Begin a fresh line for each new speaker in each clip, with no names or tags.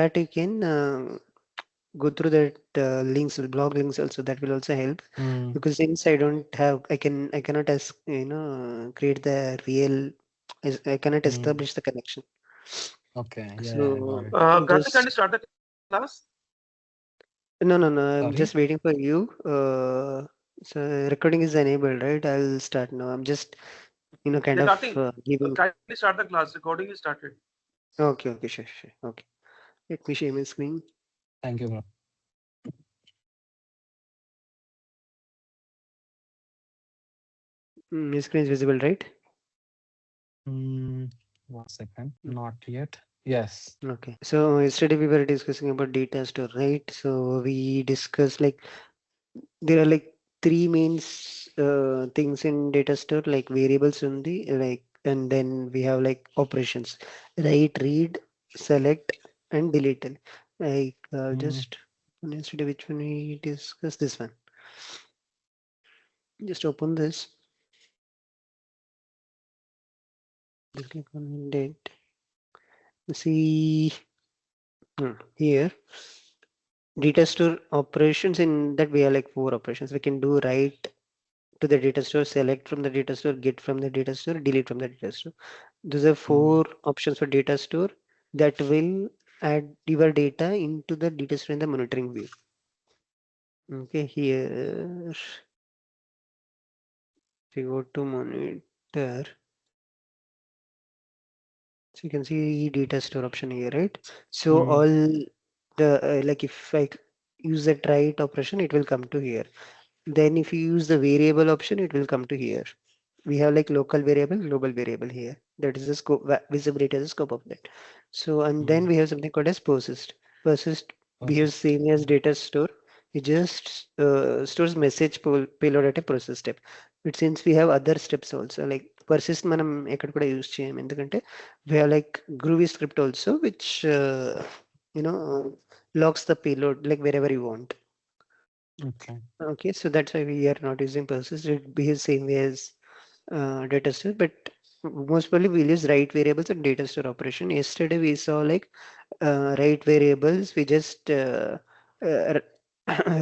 that you can go through that links, blog links also. That will also help,
Mm,
because since I don't have, I cannot as create the real, I cannot
mm.
establish the connection.
Okay, yeah, got
So
it.
Karthik, can you
just
start the class?
no, I'm
Sorry?
just waiting for you. So recording is enabled, right? I'll start now. I'm just kind
Yeah,
of
Karthik,
giving.
kindly start the class. Recording is started.
Okay, sure. Okay, let me share my screen.
Thank you, bro.
My screen is visible, right?
Mm, 1 second. Not yet. Yes.
Okay. So yesterday we were discussing about data store, right? So we discussed like there are like three main things in data store, like variables in the like, and then we have like operations: write, read, select, and delete. Like
Mm,
just yesterday, which one we discussed? This one. Just open this. Just click on date. See here. Data store operations, in that we have like four operations. We can do write to the data store, select from the data store, get from the data store, delete from the data store. Those are
mm,
four options for data store that will add your data into the data store in the monitoring view. Okay, here if you go to monitor, so you can see data store option here, right? So
mm,
all the like if I use that write operation, it will come to here. Then if you use the variable option, it will come to here. We have like local variable, global variable here. That is the scope, visibility as the scope of that. So, and then
mm.
we have something called as persist. Persist behaves
Persist.
same as data store. It just stores message payload at a process step. But since we have other steps also, like persist మనం ఎక్కడ కూడా use చేయం, ఎందుకంటే we have like groovy script also, which you know locks the payload like wherever you want.
Okay.
Okay, so that's why we are not using persist. It behaves same way as data store, but most probably we'll use write variables and data store operation. Yesterday we saw like write variables. We just uh,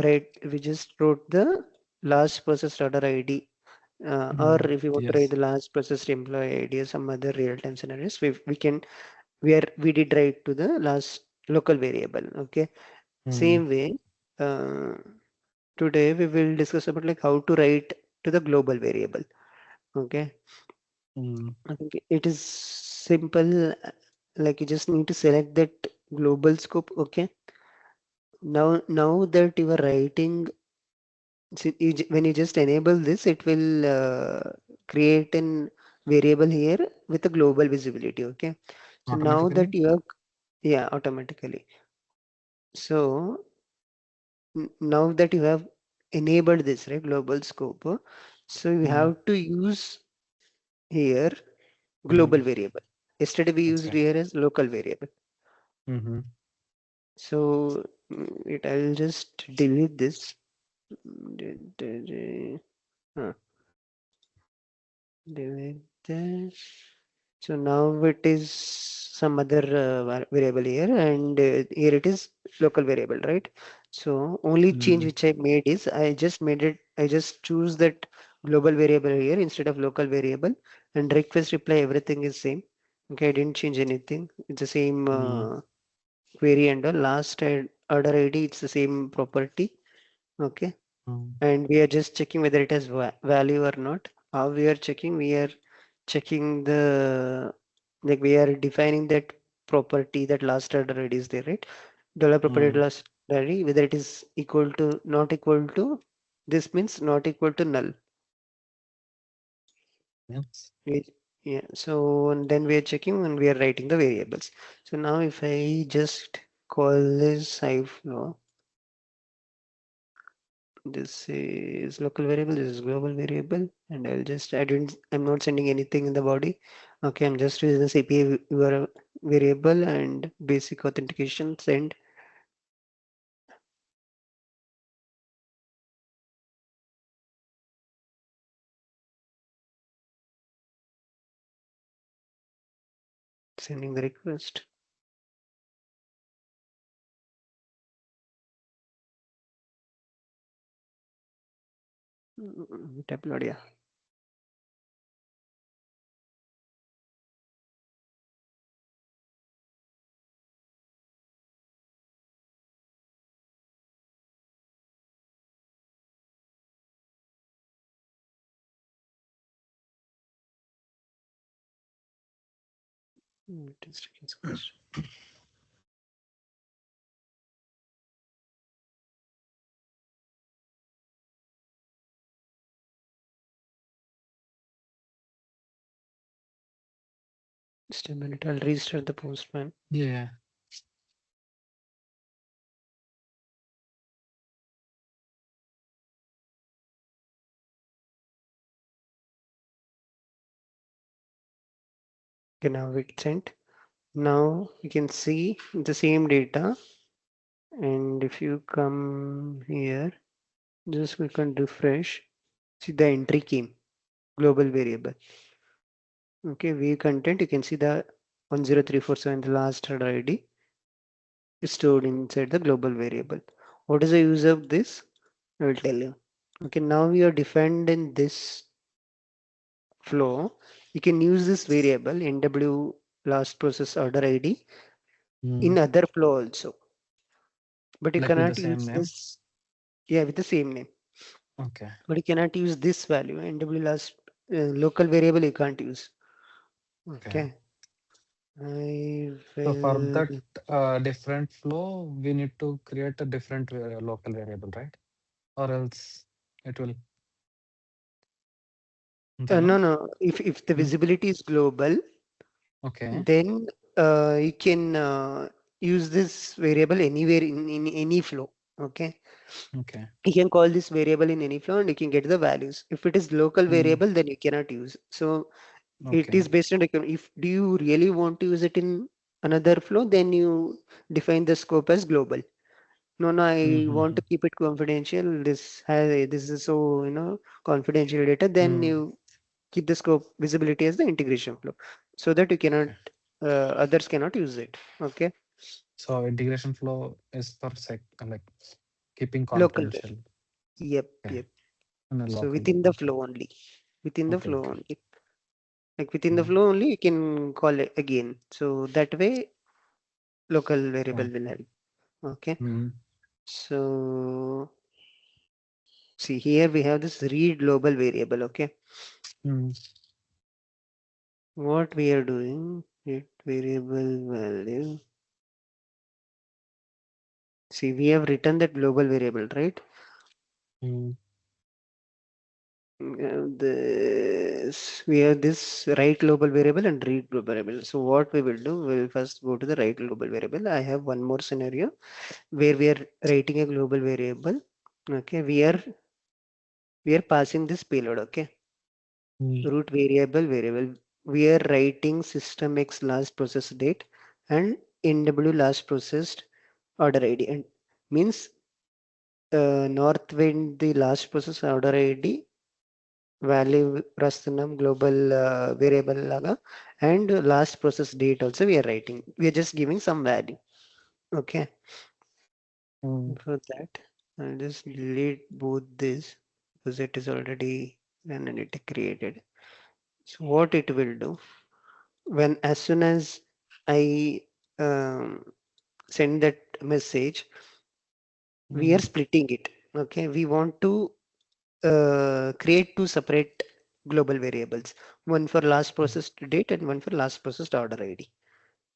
write. We just wrote the last processed order ID, or
Mm,
if you want to write
yes.
the last processed employee ID or some other real-time scenarios, we can we did write to the last local variable. Okay,
Mm,
same way. Uh, Today we will discuss about like how to write to the global variable. Okay,
mm,
I think it is simple. Like you just need to select that global scope. Okay, now that you are writing, when you just enable this, it will create an variable here with a global visibility. Okay, so now that
automatically.
you have, yeah, automatically. So now that you have enabled this, right, global scope, so you
Mm,
have to use here global
mm,
variable. Yesterday we used
okay.
here as local variable.
Mm-hmm.
So I'll just delete this. Huh, delete this. So now it is some other variable here, and here it is local variable, right? So only change
Mm,
which I made is I just made it. I just choose that global variable here instead of local variable, and request reply everything is same. Okay, I didn't change anything. It's the same
mm,
query and all. Last order ID, it's the same property. Okay,
mm,
and we are just checking whether it has value or not. How we are checking? We are checking the, like we are defining that property, that last order ID is there, right? Dollar property
mm.
last ID, whether it is equal to, not equal to, this means not equal to null.
Yes.
We- Yeah, so and then we are checking and we are writing the variables. So now if I just call this iFlow, this is local variable, this is global variable, and I'm not sending anything in the body. Okay, I'm just using the CPI variable and basic authentication sending the request. Upload, yeah. Just a minute, I'll restart the postman.
Yeah.
Okay, now it's sent. Now you can see the same data, and if you come here, just click on refresh. See the entry came, global variable. Okay, view content, you can see the 10347, the last order ID is stored inside the global variable. What is the use of this? I will tell you. Okay, now we are defined in this flow. You can use this variable NW last process order ID in
Mm.
other flow also, but you
Like with the
cannot
same
use
name.
this, yeah, with the same name,
Okay.
but you cannot use this value NW last local variable you can't use.
Okay.
Okay, I
So for
will.
that different flow, we need to create a different local variable, right? Or else it will.
No,
Antena?
no. If the
Mm.
visibility is global,
Okay.
then you can use this variable anywhere in any flow. Okay,
Okay.
you can call this variable in any flow and you can get the values. If it is local
Mm.
variable, then you cannot use. So it
Okay.
is based on if do you really want to use it in another flow, then you define the scope as global. No, no, I want
Mm-hmm.
to keep it confidential. This is so confidential data. Then
Mm.
you keep the scope visibility as the integration flow, so that you cannot
Okay.
others cannot use it. Okay,
So integration flow is for like keeping
local.
confidential.
Yep,
Okay.
yep.
And a
So
local.
within the
Okay.
flow only, within the
Okay.
flow
Okay.
only, like within the
Mm.
flow only, you can call it again. So that way, local variable
Okay.
will help. Okay.
Mm.
So see here we have this read global variable. Okay.
Mm.
What we are doing, read variable value. See, we have written that global variable, right?
Mm.
This we have this write global variable and read global variable. So what we will do, we will first go to the write global variable. I have one more scenario where we are writing a global variable. Okay, we are passing this payload. Okay,
Mm.
root variable. We are writing system X last process date and NW last processed order ID, and means north wind the last process order ID value rastanam global variable laga, and last process date also we are writing. We are just giving some value. Okay,
Mm.
for that I'll just delete both this because it is already an entity created. So what it will do, when as soon as I um, send that message, we are
Mm.
splitting it. Okay, we want to create two separate global variables, one for last processed date and one for last processed order ID.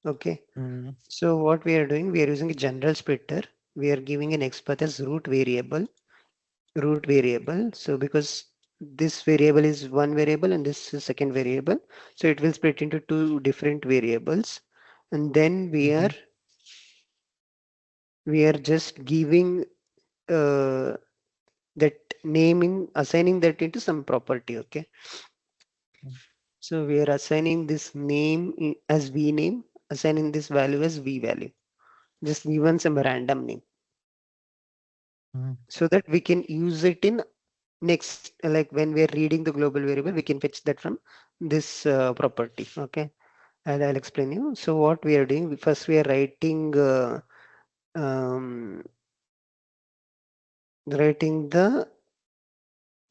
Okay,
Mm.
so what we are doing, we are using a general splitter. We are giving an X path as root variable. So because this variable is one variable and this is second variable, so it will split into two different variables. And then
Mhm.
we are just giving uh, that naming, assigning that into some property. Okay, so we are assigning this name as v name, assigning this value as v value, just given some random name,
Mm.
so that we can use it in next, like when we are reading the global variable, we can fetch that from this property. Okay, and I'll explain you. So what we are doing, first we are um, writing the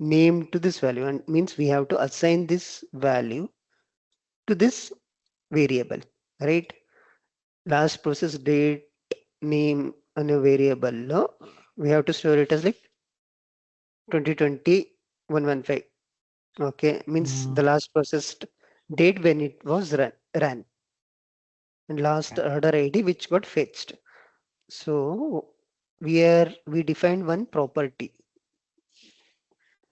name to this value, and means we have to assign this value to this variable, right? Last process date name on a variable, no? We have to store it as like 2020 115. Okay, means
Mm,
the last processed date when it was ran, and last
okay.
order ID which got fetched. So we defined one property.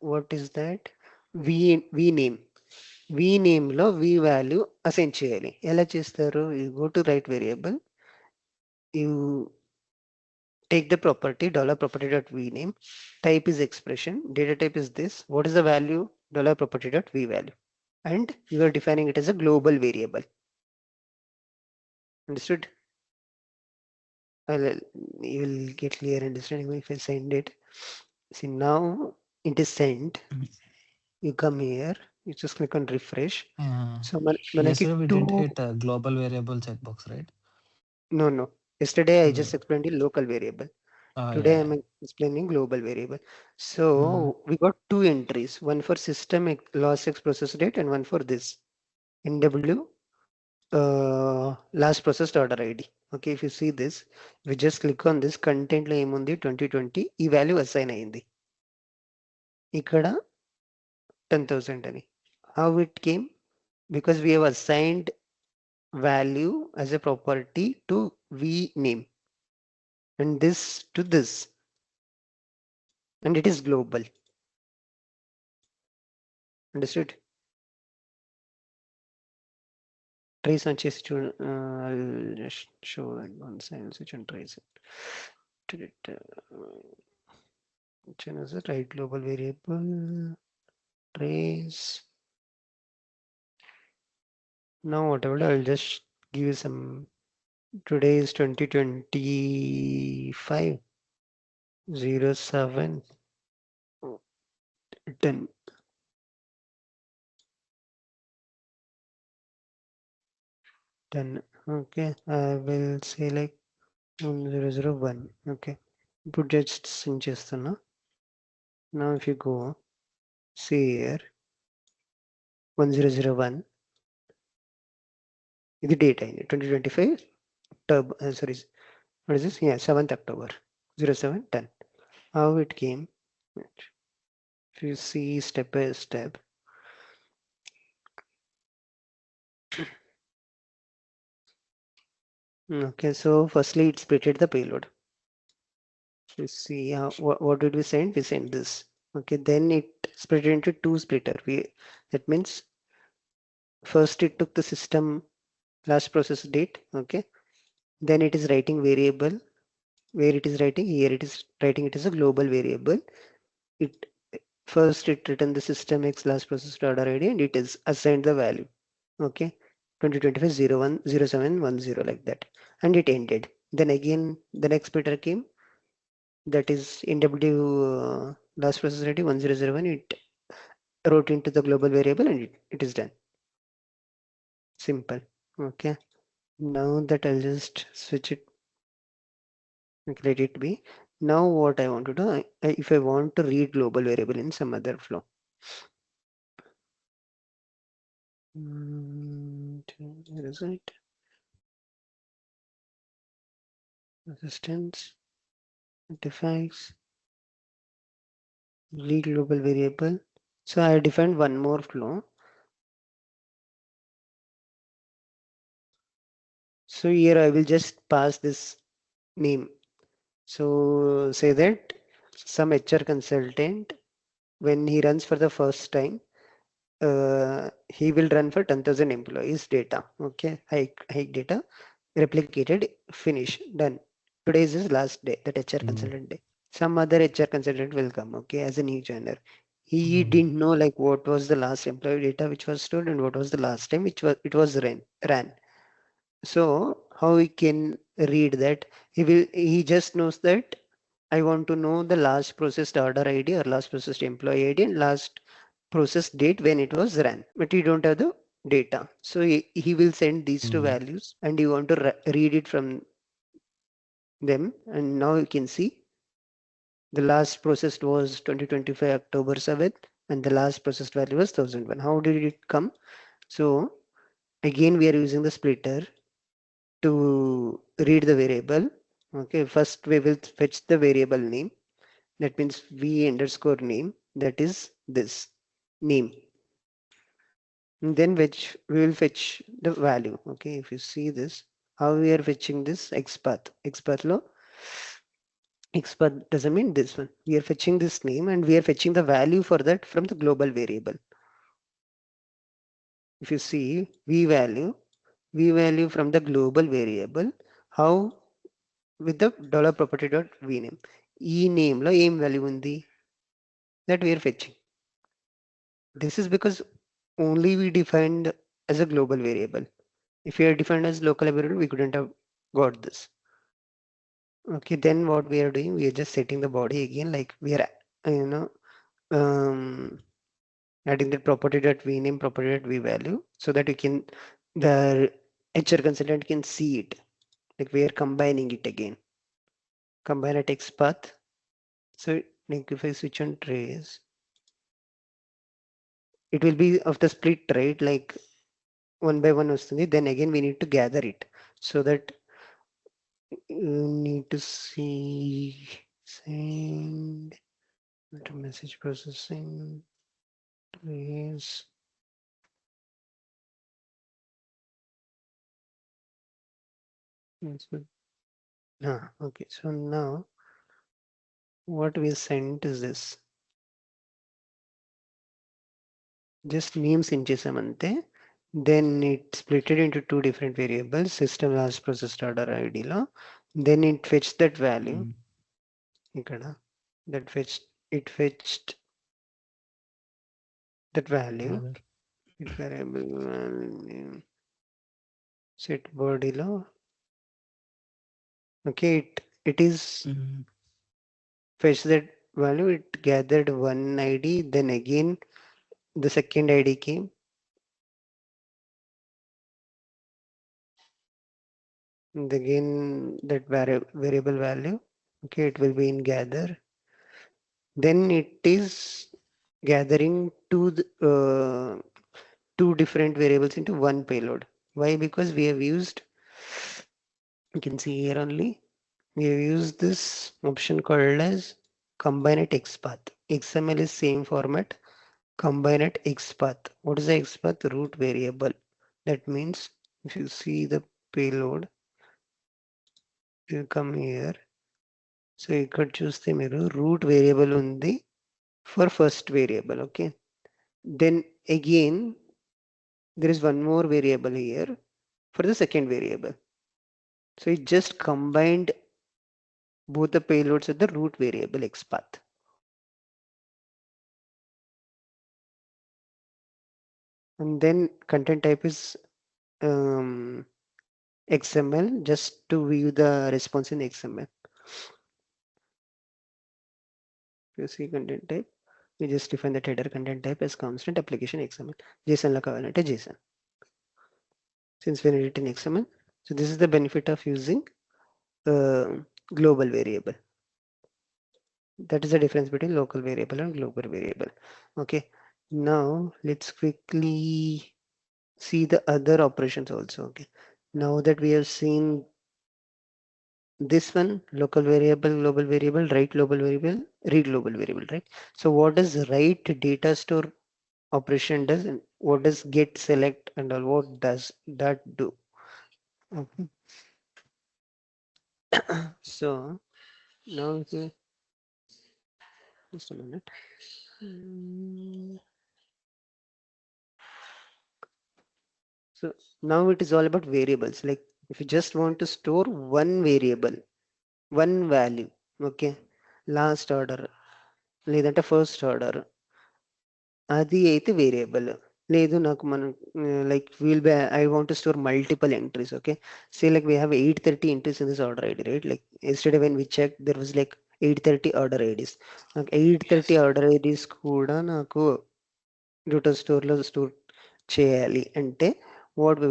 What is that? V name. V name lo V value assign చేయాలి. ఎలా చేస్తారు? You go to write variable. You take the property $property dot v name. Type is expression. Data type is this. What is the value? $property dot v value. And you are defining it as a global variable. Understood? I'll, you will get clear understanding if I send it. See, now it is sent.
Mm,
You come here. You just click on refresh.
yeah.
So మనకి
Yesterday we didn't
two.
hit a global variable checkbox, right?
No. Yesterday I just
No.
explained the local variable.
Oh,
Today
yeah.
I'm explaining global variable.
Mm,
So we got two entries, one for system loss X process date and one for this NW last processed order ID. Okay, if you see this, we just click on this content లో ఏముంది 2020 ఈ value assign అయింది ఇక్కడ 10,000 అని. How it came? Because we have assigned value as a property to v name and this to this, and it is global. Understood? Trace on chase to I'll just show it once. I'll switch and trace it. Did it which one is it? Right global variable trace. Now whatever I'll just give you some. Today is 2025 07 10 10. Okay, I will say like 1001. Okay, put just sync చేస్తున్నా. Now if you go see here 1001, ఇది date అయింది 2025 sorry, what is this? Yeah, 7th October 0710. How it came? If you see step by step, okay. So firstly, it splitted the payload. You see what did we send? We sent this. Okay, then it split it into two splitter. That means first it took the system last process date. Okay, then it is writing variable where it is writing here. It is writing it as a global variable. It first it returned the system X last process order ID and it is assigned the value. Okay, 2025 01 0710 like that, and it ended. Then again the next splitter came, that is NW last process ID 1001. It wrote into the global variable and it is done. Simple. Okay, now that I'll just switch it, let it be. Now what I want to do, if I want to read global variable in some other flow, where is it? Resistance, artifacts, read global variable. So I defined one more flow. So here I will just pass this name. So say that some HR consultant, when he runs for the first time, he will run for 10,000 employees data. Okay, hike data, replicated, finish, done. Today is his last day, that HR
mm,
consultant day. Some other HR consultant will come, okay, as a new joiner. He
mm,
didn't know like what was the last employee data which was stored and what was the last time which was it was ran. So how he can read that? He just knows that I want to know the last processed order ID or last processed employee ID and last process date when it was ran, but he don't have the data. So he will send these two
mm.
values and you want to read it from them. And now you can see The last processed was 2025 October 7th, and the last processed value was 1001. How did it come? So again, we are using the splitter to read the variable. Okay, first we will fetch the variable name. That means v underscore name. That is this name. And then which we will fetch the value. Okay, if you see this, how we are fetching this XPath. XPath law. XPath doesn't mean this one. We are fetching this name and we are fetching the value for that from the global variable. If you see v value from the global variable, how with the dollar property dot v name. E name lo aim value undi that we are fetching. This is because only we defined as a global variable. If we are defined as local variable, we couldn't have got this. Okay, then what we are doing, we are just setting the body again, like we are, um, adding the property dot v name, property dot v value, so that the HR consultant can see it. Like we are combining it again. Combine a text path. So like if I switch on trace, it will be of the split, right? Like one by one vastundi. Then again we need to gather it so that you need to see send to message processing trace. That's good. Okay. So now what we sent is this. Just names ఇంచేసామంతే. Then it split it into two different variables, system last processed order ID lo. Then it fetched that value. Ikkada. It fetched that value. It variable value. Set body lo. Okay, it is fetched that value. It gathered one ID. Then again the second ID came. And again that variable value. Okay, it will be in gather. Then it is gathering two different variables into one payload. Why? Because we have used, you can see here only, we have used this option called as combine at XPath. XML is same format. Combine at XPath. What is the XPath? Root variable. That means if you see the payload, you come here. So you could choose the root variable undi for first variable. Okay. Then again, there is one more variable here for the second variable. So it just combined both the payloads at the root variable XPath. And then content type is XML, just to view the response in XML. You see content type, we just define the header content type as constant application XML. JSON la kavalante JSON. Since we need it in XML, so this is the benefit of using global variable. That is the difference between local variable and global variable. Okay, now let's quickly see the other operations also. Okay, now that we have seen this one, local variable, global variable, write global variable, read global variable, right? So what does write data store operation does, and what does get select and all, what does that do? Okay. So now just a minute. So now it is all about variables. Like if you just want to store one variable, one value, okay, last order, లేదంటే first order, అది అయితే variable. లేదు నాకు మనం like I want to store multiple entries. Okay, say like we have 830 entries in this order ID, right? Like yesterday when we checked, there was like 830 order IDs. నాకు 830 order IDs కూడా నాకు data స్టోర్లో store చేయాలి అంటే what we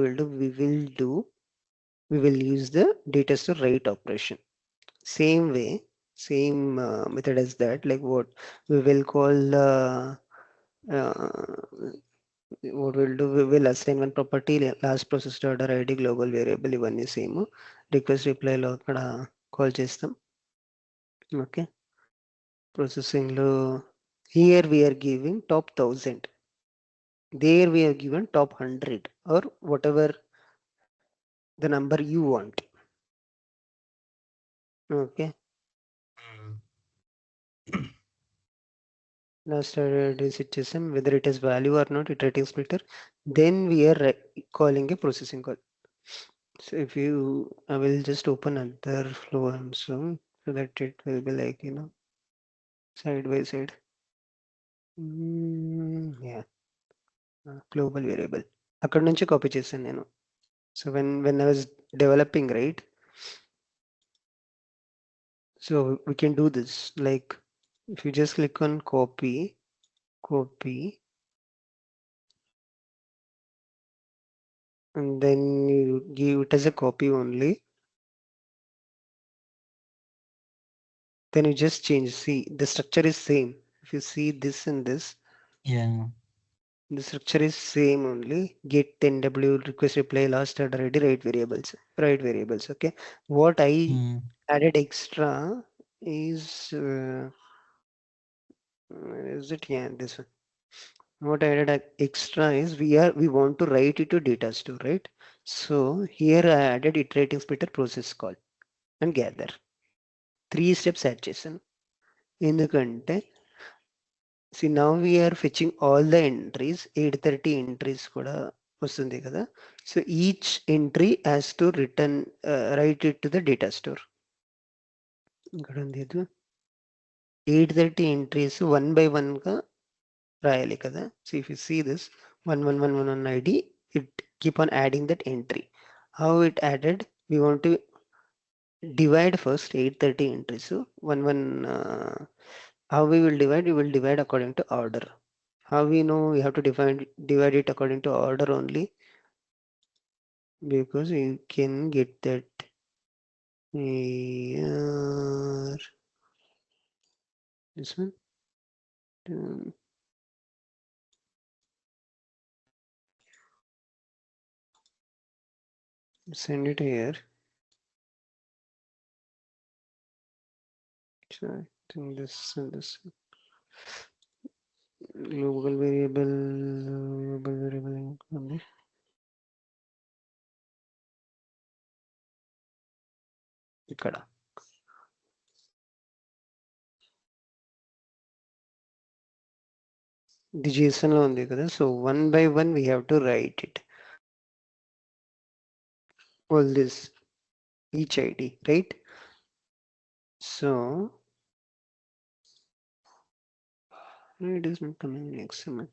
will use the data store write operation. Same way, same method as that. Like what we will call what we'll do, we will assign one property last processed order ID global variable ఇవన్నీ same request రిప్లైలో అక్కడ call చేస్తాం. Okay, processing లో here we're giving top 1000, there we are given top 100 or whatever the number you want. Okay, last address ఇచ్చేసాం, whether it is value or not iterating splitter, then we are calling a processing call. So if you, I will just open another flow also so that it will be like, you know, side by side. Yeah, global variable అక్కడ నుంచి copy చేశాను నేను. So when I was developing, right, so we can do this, like if you just click on copy, and then you give it as a copy only, then you just change. See, the structure is same. If you see this and this,
Yeah.
the structure is same only. Get 10w request reply last order ID right variables. Okay, what I added extra is is it, yeah, this one. What I added extra is we want to write it to data store, right? So here I added iterating splitter process call and gather. 3 steps add చేశాను ఎందుకంటే, see, now we are fetching all the entries, 830 entries కూడా వస్తుంది కదా. So each entry has to return, write it to the data store. ఇక్కడ ఉంది అది 830 entries 1 by 1 గా రాయాలి కదా. So if you see this 11111 ID, it keep on adding that entry. How it added, we want to divide first 830 entries. So how we will divide, we will divide according to order. How we know we have to divide it according to order only? Because you can get that here, this one. Send it here. So I think this and this global variable ఉంది. ఇక్కడ ఇది JSON లో ఉంది కదా. So one by one we have to write it, all this, each ID, right? So it is not coming in XML.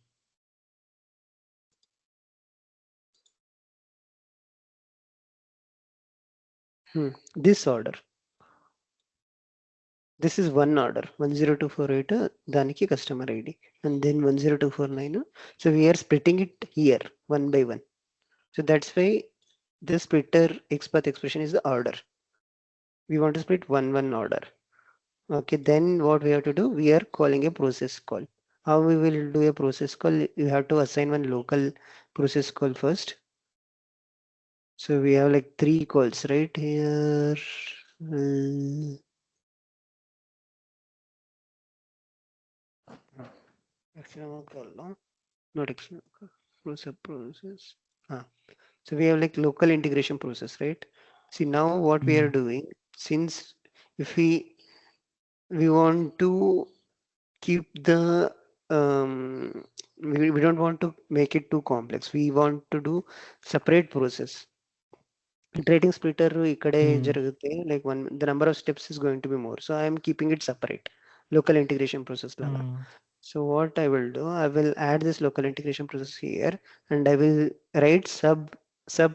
This order, this is one order 10248 దానికి customer ID, and then 10249. So we are splitting it here one by one. So that's why this splitter XPath expression is the order. We want to split one order. Okay, then what we have to do, we are calling a process call. How we will do a process call? You have to assign one local process call first. So we have like 3 calls right here. External call, no? Not external call. Process. So we have like local integration process, right? See, now what we are doing, since if we want to keep the we don't want to make it too complex. We want to do separate process. Iterating splitter ikkade jarugute, like the number of steps is going to be more. So I am keeping it separate, local integration process laga. So what I will do, I will add this local integration process here, and I will write sub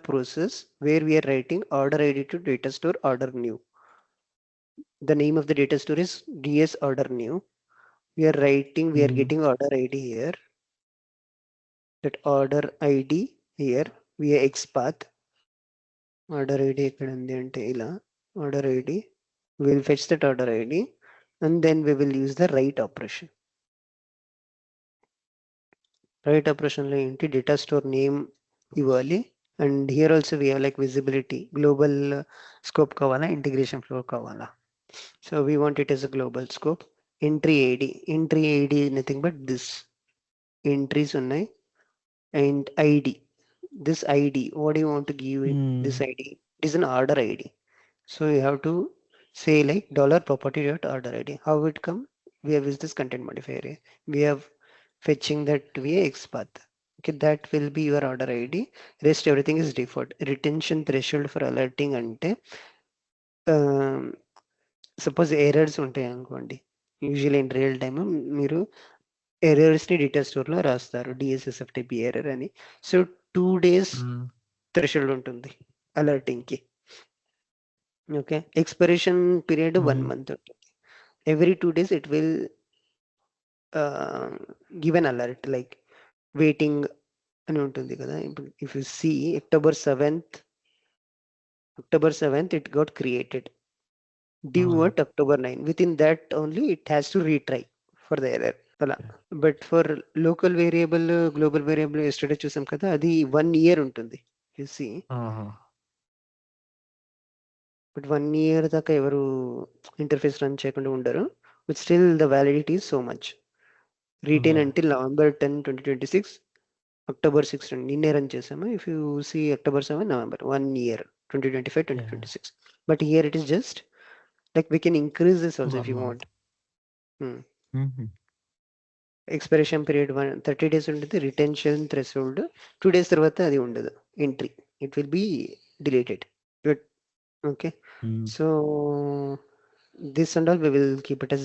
process where we are writing order ID to data store order new. The name of the data store is DS order new. We are getting order ID here. That order ID here, we are XPath. Order ID ikkada undi ante ila order ID. We will fetch that order ID. and then we will use the write operation. Write operation లో ఏంటి data store name ఇవ్వాలి. And here also we have like visibility global scope కావాలా integration flow కావాలా. So we want it as a global scope. Entry ID nothing but this entries ఉన్నాయి and ID. This ID, what do you want to give it? This ID, it is an order ID. So you have to say like dollar property dot order ID. How it come? We have used this content modifier. We have fetching that via XPath. Okay, that will be your order ID. Rest everything is default. Retention threshold for alerting ante suppose errors ఉంటాయి అనుకోండి. Usually in real time మీరు ఎర్రర్స్ని data స్టోర్లో రాస్తారు DSSFTP error అని. So 2 days threshold ఉంటుంది అలర్టింగ్కి. Okay, expiration period 1 month ఉంటుంది. Every 2 days it will give an alert like waiting అని ఉంటుంది కదా. ఇప్పుడు if you see October 7th it got created. Due at October 9. Within that only it has to retry for the error. అలా. But for local variable global variable yesterday చూసాం కదా, అది 1 year ఉంటుంది. You see but 1 year దాకా ఎవరు interface run చేయకుండా ఉండరు. But still the validity is so much. Retain until November 10, 2026, October 6 నిన్నే రన్ చేసాము. If you see October 7, November 1 year 2025, 2026. But here it is just like we can increase this also if you want. Expiration period 30 days ఉంటుంది. Retention threshold 2 days తర్వాత అది ఉండదు entry, it will be deleted. Okay, so this and all we will keep it as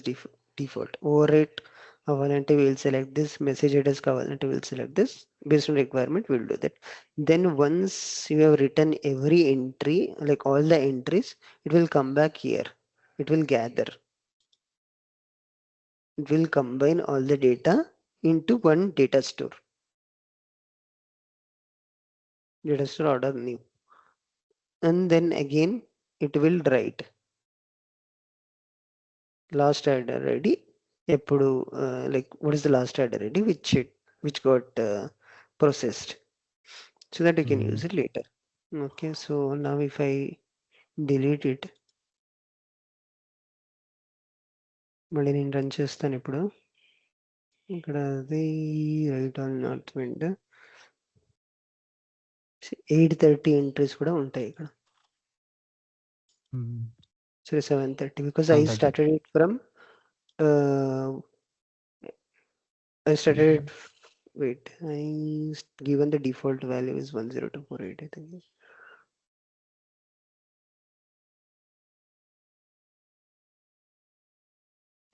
default. Overwrite అవ్వాలంటే will select this, message headers కావాలంటే will select this, based on requirement we'll do that. Then once you have written every entry, like all the entries, it will come back here. It will gather, it will combine all the data into one data store order new, and then again it will write last order ready ఎప్పుడు like what is the last order ready which got processed, so that you can use it later. Okay, so now if I delete it, మళ్ళీ నేను run చేస్తాను. ఇప్పుడు ఇక్కడ అది right on not wind 830 entries కూడా ఉంటాయి ఇక్కడ. Sorry, 730 because I started it from wait, given the default value is 10248, I think.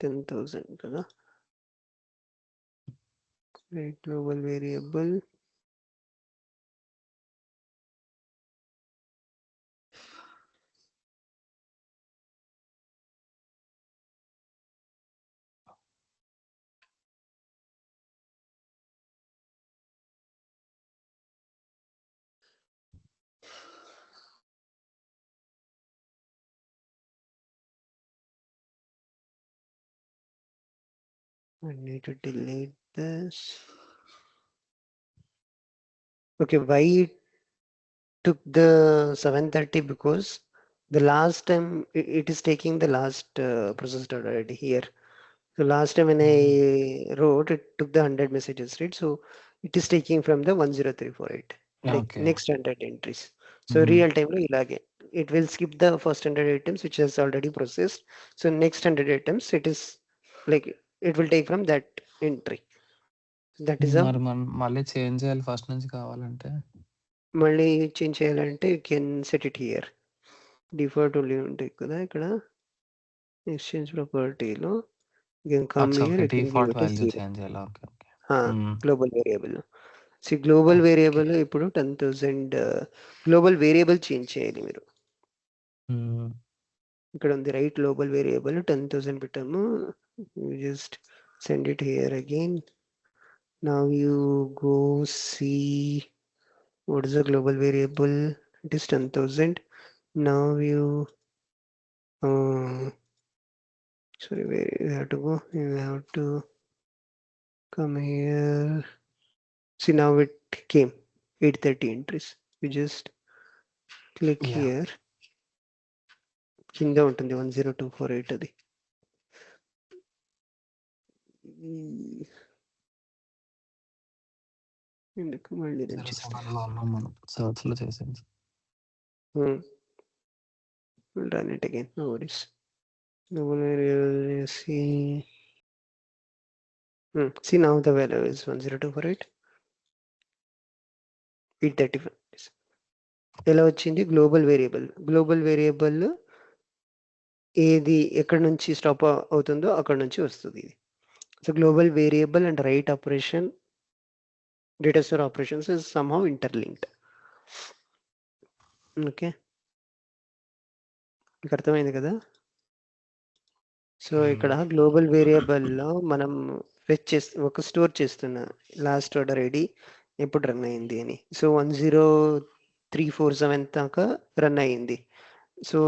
10,000 కదా. Right, global variable. I need to delete this. Okay, why it took the 730? Because the last time it is taking the last processed order already here. So last time when I wrote, it took the 100 messages, right? So it is taking from the 10348, like next 100 entries. So real time lo ilage it will skip the first 100 items which is already processed. So next 100 items it is like it will take from that entry. That is
మరి మనం మళ్ళీ change చేయాలి first నుంచి కావాలంటే.
మళ్ళీ change చేయాలంటే you can set it here. Default only ఉంటాయి కదా ఇక్కడ ఎక్స్చేంజ్ ప్రాపర్టీలో. You can come here, you can give
default
it a
value
0.
Change చేయాలి. Okay okay.
Global variable. So global variable ఇప్పుడు 10,000 గ్లోబల్ వేరియబుల్ చేంజ్ చేయాలి మీరు. ఇక్కడ ఉంది రైట్ గ్లోబల్ వేరియబుల్ 10,000 పెట్టాము. Just send it here again. Now you go see what is the global variable. It is 10,000. Now you Sorry, where you have to go? You have to come here. See, now it came 830 entries. You just click
Yeah.
here. కింద ఉంటుంది 10248 అది. ఎందుకు మళ్ళీ నేను చేస్తా.
07 లో ఉన్నాం మనం సర్చ్ లో చేసేది.
We'll run it again. No worries. Double area, see. See, now the value is 10248. 835. ఎలా వచ్చింది? Global variable. గ్లోబల్ వేరియబుల్ ఏది ఎక్కడి నుంచి స్టాప్ అవుతుందో అక్కడ నుంచి వస్తుంది ఇది. So global variable and right operation data store operations is somehow interlinked. Okay, మీకు అర్థమైంది కదా? సో ఇక్కడ గ్లోబల్ వేరియబుల్లో మనం ఫెచ్ చేస్తూ ఒక స్టోర్ చేస్తున్నా లాస్ట్ ఆర్డర్ ఐడి ఎప్పుడు రన్ అయింది అని. సో 10347 దాకా రన్ అయ్యింది. So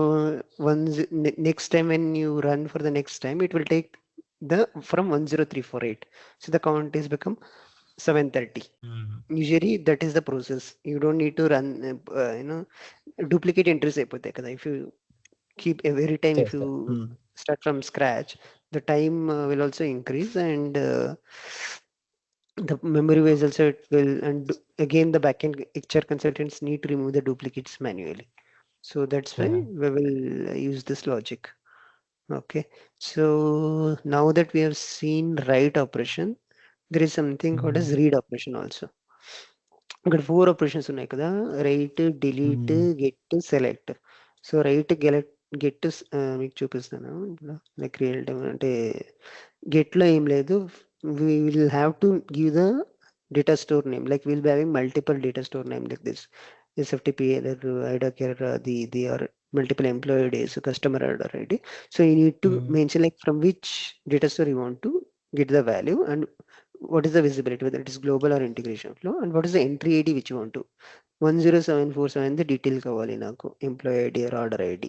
next time when you run for the next time, it will take the from 10348. So the count is become 730. Usually that is the process. You don't need to run duplicate entries అయిపోతాయి కదా. If you keep every time, if you start from scratch, the time will also increase, and the memory wise also it will, and again the backend HR consultants need to remove the duplicates manually. So that's why
Yeah.
we will use this logic. Okay, so now that we have seen write operation, there is something called as read operation also. ఇక్కడ 4 operations ఉన్నాయి కదా, right, delete, get, select. So right, get మీకు చూపిస్తాను like real time. అంటే గెట్లో ఏం లేదు, we will have to give the data store name, like we'll be having multiple data store name like this SFTP, either IDOCare, the or multiple employee days, customer order ID. So you need to mention like from which data store you want to get the value, and what is the visibility, whether it is global or integration flow, and what is the entry ID which you want to. 10747 the detail కావాలి నాకు, employee ID or order ID.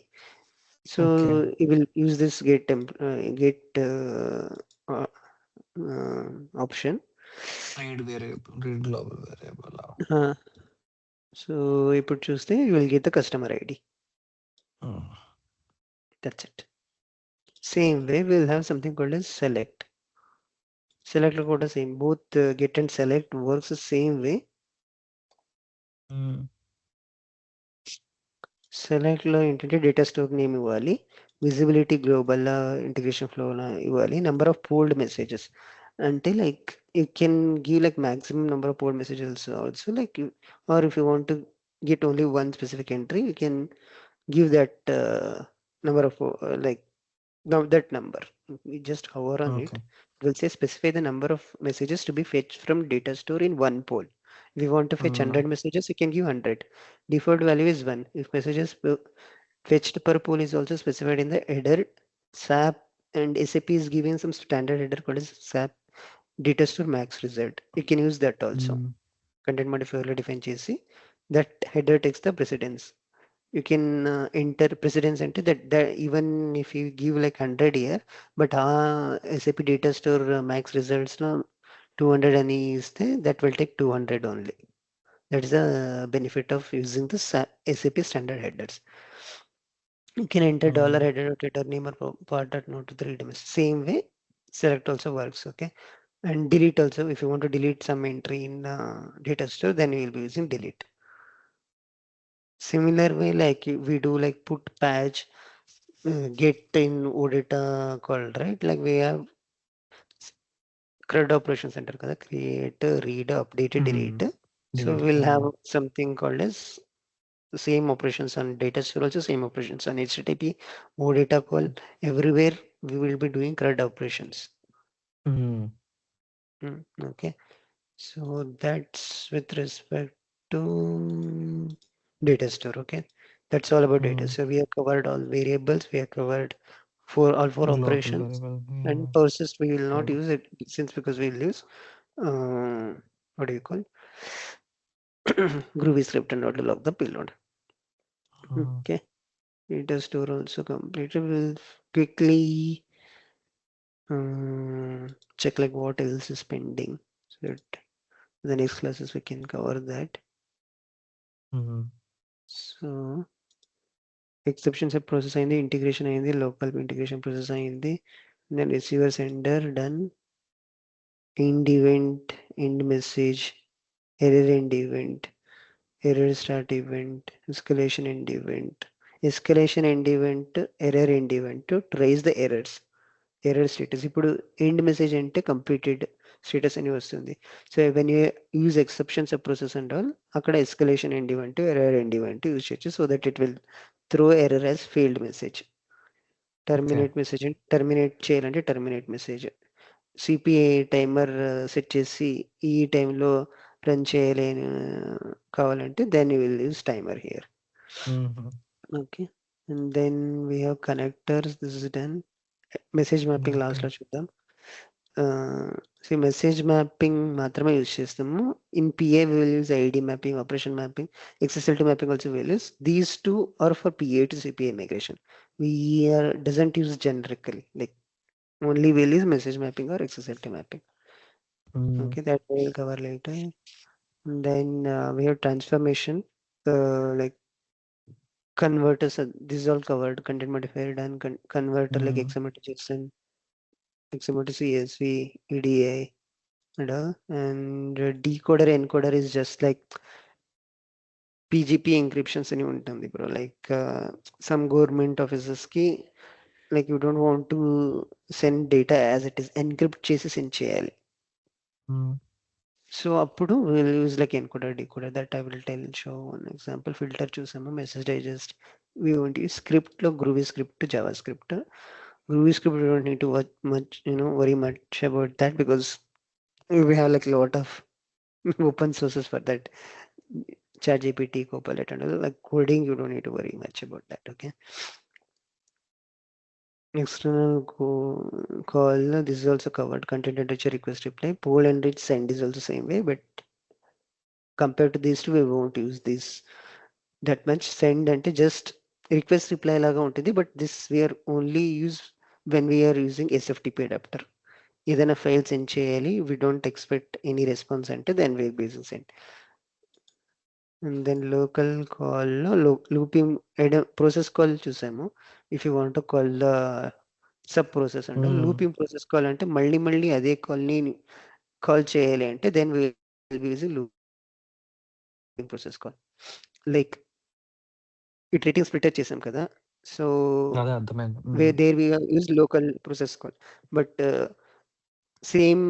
So
Okay.
you will use this get uh, option.
Read variable, read global variable.
So ఇప్పుడు చూస్తే you will get the customer ID. That's it. Same way we will have something called as select. Select కూడా same, both get and select works the same way. Select లో ఏంటంటే data store name ఇవ్వాలి, visibility global integration flow ఇవ్వాలి, number of fold messages అంటే like you can give like maximum number of polled messages also, like you, or if you want to get only one specific entry, you can give that number of like that number. You just hover on it.
Okay.
It will say specify the number of messages to be fetched from data store in one poll. If you want to fetch 100 messages, you can give 100. Default value is 1. If messages fetched per poll is also specified in the header, SAP and SAP is giving some standard header called as SAP data store max result. You can use that also. Content modifier define చేసి that header takes the precedence. You can enter precedence into that even if you give like 100 here, but SAP data store max results no 200 అని ఇస్తే that will take 200 only. That is the benefit of using the SAP standard headers. You can enter dollar header rotator name or part dot note to the read message. Same way, select also works. Okay, and delete also. If you want to delete some entry in data store, then you will be using delete. Similar way, like we do like put patch, get in OData called, right? Like we have CRUD operation center kada, create, read, update, delete. So
Delete.
we'll have something called as the same operations on data store, also same operations on HTTP, OData call, everywhere we will be doing CRUD operations. Okay, so that's with respect to data store. Okay, that's all about data. So we have covered all variables, we have covered all four
Global
operations,
variable.
and persist we will not use it since because we will use what do you call Groovy script and not to log the payload. Okay, data store also completed. We'll quickly check like what else is pending. So that the next classes we can cover that. So exceptions are process అయింది, integration అయింది, local integration process అయింది, then receiver sender done, end event, end message, error end event, error start event, escalation end event, escalation end event, error end event to trace the errors. Error status ఇప్పుడు end message అంటే completed status అని వస్తుంది. So when you use exceptions process and all అక్కడ escalation end event error end event use చేయొచ్చు. So that it will throw error as failed message. Terminate message terminate చేయాలంటే terminate message. CPI timer set చేసి ఈ టైంలో run చేయాలి అని కావాలంటే then you will use timer here. Okay, and then we have connectors. This is done. Message mapping లాస్ట్లో చూద్దాం. Message mapping మాత్రమే యూజ్ చేస్తాము. In PA we will use ID mapping, operation mapping, XSLT mapping also will use. These two are for PA to CPI migration. We doesn't use generically, like only will use message mapping or XSLT mapping. Okay, that we will cover later. And then we have transformation, like converters. This is all covered. Content modifier done. Converter like XML to JSON, XML to CSV, EDI, and decoder encoder is just like PGP encryptions అని ఉంటుంది bro. Like some government offices కి like you don't want to send data as it is, encrypt చేసి send చేయాలి. So అప్పుడు will use like encoder decoder. That I will tell show one example. Filter చూసాము, message digest. We want use script లో Groovy script, JavaScript. Groovy script you don't need to worry much about that because we have like a lot of open sources for that. ChatGPT, Copilot, and all. Like coding, you don't need to worry much about that. Okay. External call. This is also covered. Content enrich, request reply. Poll enrich, send is also same way, but compared to these two, we won't use this that much. Send ante just request reply laga untadi, but this we are only use when we are using SFTP adapter. ఏదైనా file send చేయాలి, we don't expect any response అంటే then will be send. And then local కాల్లో looping process call చూసాము. If you want call the sub process అంటే looping process call అంటే మళ్ళీ మళ్ళీ అదే కాల్ని కాల్ చేయాలి అంటే then will be using looping process call. Like iterative splitter చేసాం కదా, so there we use local process call. But same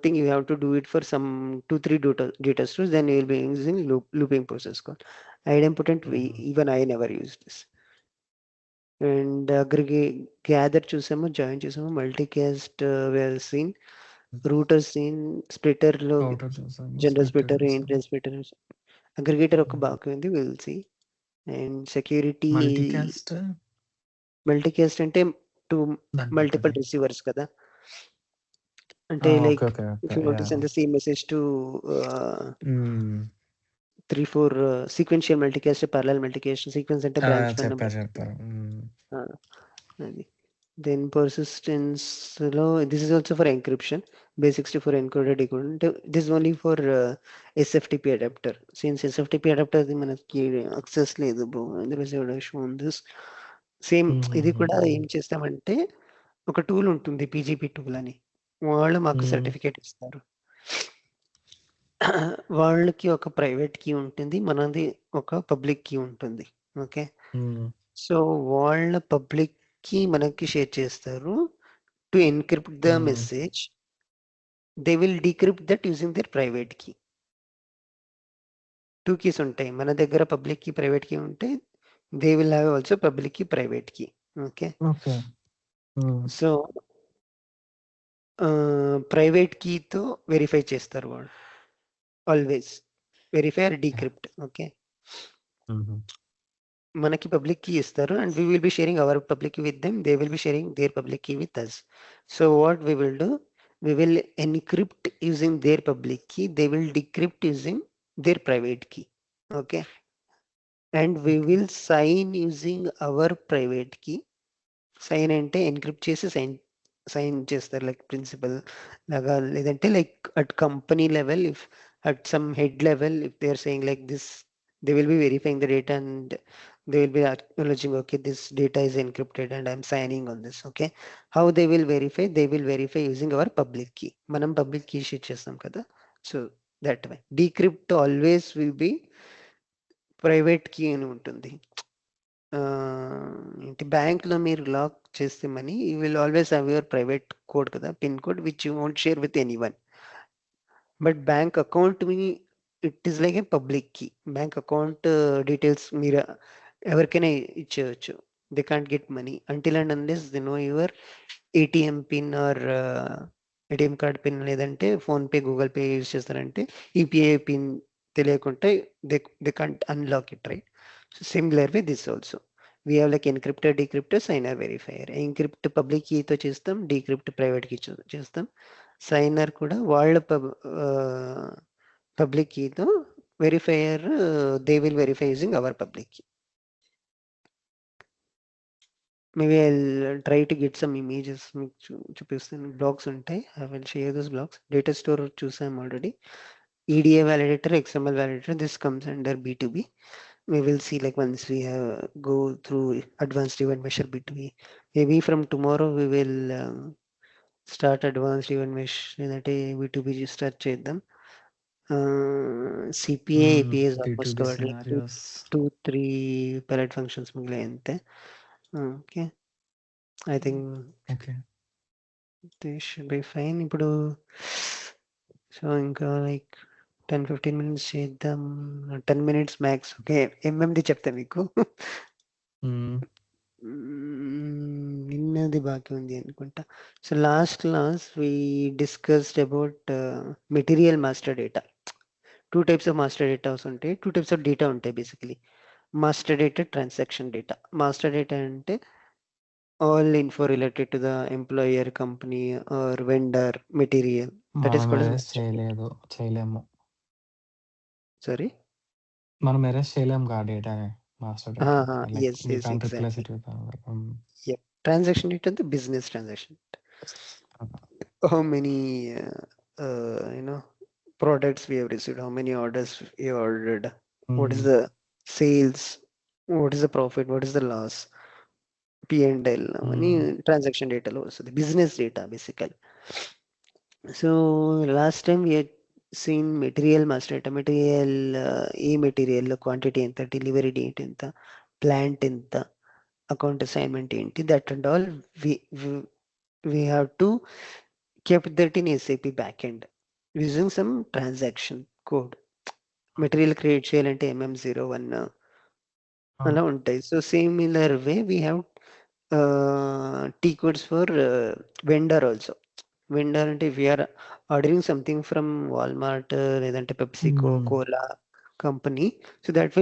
thing you have to do it for some 2-3 data stores, then you will be using looping process call. Idempotent, even I never used this. And aggregate, gather చూసాము, join చూసాము, multicast we have seen, router seen, splitter లో general splitter, internet splitter, aggregator ఒక బాగా ఉంది, we will see. And security, multicast అంటే to multiple receivers కదా. అంటే like if you want to send the same message to 3-4 sequential multicast, parallel multicast. Sequence అంటే branch number. అది then persistence లో this is also for encryption, base64 encoded decoded. అంటే this only for SFTP adapter. Since SFTP adapter అది మనకి access లేదు bro, అందులో shown this. Same ఇది కూడా ఏం చేస్తామంటే ఒక టూల్ ఉంటుంది, PGP టూల్ అని, వాళ్ళు మాకు సర్టిఫికేట్ ఇస్తారు. వాళ్ళకి ఒక ప్రైవేట్ కీ ఉంటుంది, మనది ఒక పబ్లిక్ కీ ఉంటుంది. ఓకే, సో వాళ్ళ పబ్లిక్ కీ మనకి షేర్ చేస్తారు to encrypt the message. They will decrypt that using their private key. 2 keys ఉంటాయి, మన దగ్గర పబ్లిక్ కీ, ప్రైవేట్ కీ ఉంటే they will have also public key, private key. Okay, so private కీతో verify చేస్తారు వాళ్ళు, always verify or decrypt. Okay, మనకి public key ఇస్తారు and we will be sharing our public key with them, they will be sharing their public key with us. So what we will do, we will encrypt using their public key, they will decrypt using their private key. Okay, and we will sign using our private key. Sign ante encrypt chesi sign sign చేస్తారు like principal లాగా, లేదంటే like at company level, if at some head level if they are saying like this, they will be verifying the data and they will be acknowledging, okay, this data is encrypted and I'm signing on this. Okay, how they will verify? They will verify using our public key. మనం public key share చేస్తాం కదా, so that way. Decrypt always will be private key అని ఉంటుంది. ఏంటి, బ్యాంక్లో మీరు lock చేస్తే money, you will always have your private code కదా, PIN code, which you won't share with anyone. But bank account మీ, it is like a public key. Bank account details మీరు ఎవరికైనా ఇచ్చేయచ్చు. They can't get money until and unless they know your ATM pin or ATM card PIN, లేదంటే PhonePe Google Pay use చేస్తారంటే UPI PIN తెలియకుంటే they can't unlock it, right? So similar way this also, we have like encryptor, decryptor, signer, verifier. Encrypt public కీతో చేస్తాం, decrypt private key చేస్తాం. Signer కూడా వాళ్ళ public కీతో, verifier they will verify using our public key. Maybe I try to get some images, మీకు చూపిస్తాను. Blogs ఉంటాయి, I will share those blogs. Data store చూసాం already. EDA validator, XML validator, this comes under B2B. We will see like once we go through advanced event measure B2B. Maybe from tomorrow we will start advanced event mesh, లేదంటే B2B start చేద్దాం. CPA, APA is almost
B2B
covered, like
scenarios.
2-3 palette functions మిగిలాయి అంతే. Okay, I think
Okay.
They should be fine. ఇప్పుడు so ఇంకా like 10-15 minutes చేద్దాం, 10 minutes max. Okay, MMD చెప్తా మీకు.
Mm.
నిన్నది బాకీ ఉంది అనుకుంటా. So last class we discussed about material master data. 2 types of master data ఉంటాయి, 2 types of data ఉంటాయి basically. Master data, transaction data. Master data అంటే all info related to the employer, company or vendor, material, that is
మనం
called as
erase
master data.
చేయలేదు, చేయలేము.
Sorry.
మనం erase చేయలేము కా డేటాని, master data. Like
Yes,
we
yes,
can't replace
exactly.
It with.
Yep. Transaction data, the business transaction. How many products we have received, how many orders we have ordered, what is the sales, what is the profit, what is the loss, P&L, any transaction data, so the business data basically. So last time we had seen material master data, material A material quantity ఎంత, delivery date ఎంత, plant ఎంత, account assignment ఏంటి, that and all we have to keep that in SAP backend using some transaction code. Material create చేయాలంటే MM01 అలా ఉంటాయి. So similar way we have T codes for vendor also. Vendor అంటే if we are ordering something from Walmart, లేదంటే PepsiCo, Cola company, so that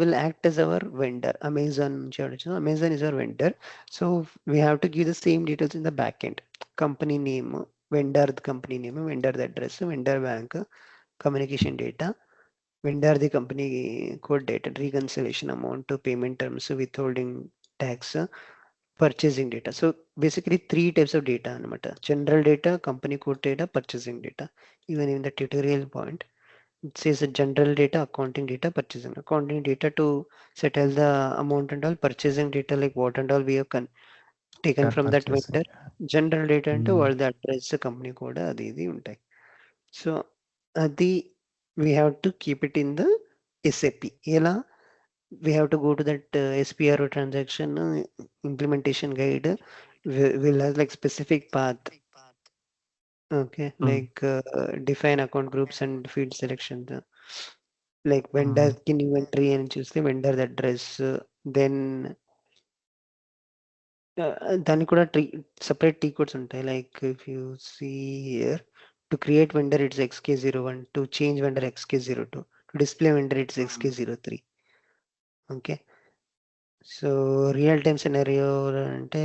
will act as our vendor. Amazon నుంచి అడగచ్చు, Amazon is our vendor. So we have to give the same details in the back end. Company name, vendor company name, vendor address, vendor bank, communication data, vendor the company code data, reconciliation amount, payment terms, withholding tax, purchasing data. So basically 3 types of data అనమాట. General data, company code data, purchasing data. Even in the tutorial point, it says the general data, accounting data, purchasing. Accounting data to settle the amount and all. Purchasing data like what and all we have taken from that vendor. General data అంటే వాళ్ళ address, company కూడా అది ఇది ఉంటాయి. So అది we have to keep it in the SAP. ఎలా, we have to go to that SPRO transaction implementation guide. We'll have like specific path. Okay, like define account groups and field selection. Like vendor kin inventory and choose the vendor address. Then దానికి కూడా separate T codes ఉంటాయి. Like if you see here, to create vendor it's XK01, to change vendor XK02, to display vendor it's XK03. Okay, so real time scenario అంటే